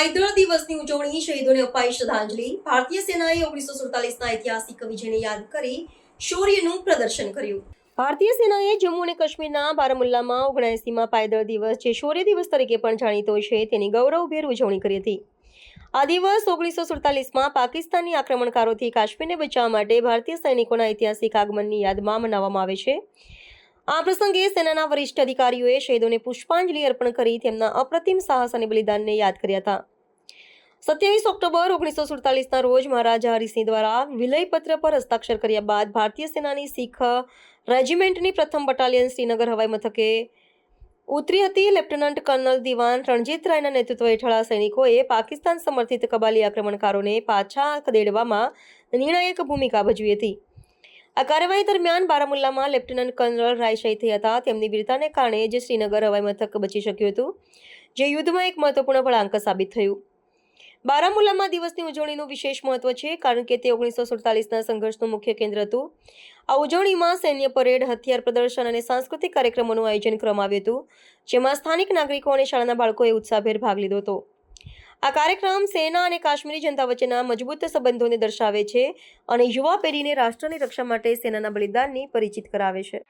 પાયદળ દિવસની ઉજવણી, શહીદોને અપાઈ શ્રદ્ધાંજલિ. ભારતીય સેનાએ 1947ના ઐતિહાસિક વિજયને યાદ કરી શૌર્યનું પ્રદર્શન કર્યું. ભારતીય સેનાએ જમ્મુ અને કાશ્મીરના બારામુલ્લામાં 79માં પાયદળ દિવસ, જે શૌર્ય દિવસ તરીકે પણ જાણીતો છે, તેની ગૌરવભેર ઉજવણી કરી હતી. આ દિવસ 1947માં પાકિસ્તાની આક્રમણકારોથી કાશ્મીરને બચાવવા માટે ભારતીય સૈનિકોના ઐતિહાસિક આગમનની યાદમાં મનાવવામાં આવે છે. આ પ્રસંગે સેનાના વરિષ્ઠ અધિકારીઓએ શહીદોને પુષ્પાંજલિ અર્પણ કરી તેમના અપ્રતિમ સાહસ અને બલિદાનને યાદ કર્યા હતા. 27 ઓક્ટોબર 1947ના રોજ મહારાજા હરિસિંહ દ્વારા વિલયપત્ર પર હસ્તાક્ષર કર્યા બાદ ભારતીય સેનાની શીખ રેજિમેન્ટની પ્રથમ બટાલિયન શ્રીનગર હવાઈ મથકે ઉતરી હતી. લેફ્ટનન્ટ કર્નલ દિવાન રણજીત રાયના નેતૃત્વ હેઠળ આ સૈનિકોએ પાકિસ્તાન સમર્થિત કબાલી આક્રમણકારોને પાછા ખદેડવામાં નિર્ણાયક ભૂમિકા ભજવી હતી. આ કાર્યવાહી દરમિયાન બારામુલ્લામાં લેફ્ટનન્ટ કર્નલ રાય શહીદ થયા હતા. તેમની વીરતાને કારણે જ શ્રીનગર હવાઈ મથક બચી શક્યું હતું, જે યુદ્ધમાં એક મહત્વપૂર્ણ વળાંક સાબિત થયું. બારામુલ્લામાં દિવસની ઉજવણીનું વિશેષ મહત્વ છે, કારણ કે તે 1947ના સંઘર્ષનું મુખ્ય કેન્દ્ર હતું. આ ઉજવણીમાં સૈન્ય પરેડ, હથિયાર પ્રદર્શન અને સાંસ્કૃતિક કાર્યક્રમોનું આયોજન કરવામાં આવ્યું હતું, જેમાં સ્થાનિક નાગરિકો અને શાળાના બાળકોએ ઉત્સાહભેર ભાગ લીધો હતો. આ કાર્યક્રમ સેના અને કાશ્મીરી જનતા વચ્ચેના મજબૂત સંબંધોને દર્શાવે છે અને યુવા પેઢીને રાષ્ટ્રની રક્ષા માટે સેનાના બલિદાનની પરિચિત કરાવે છે.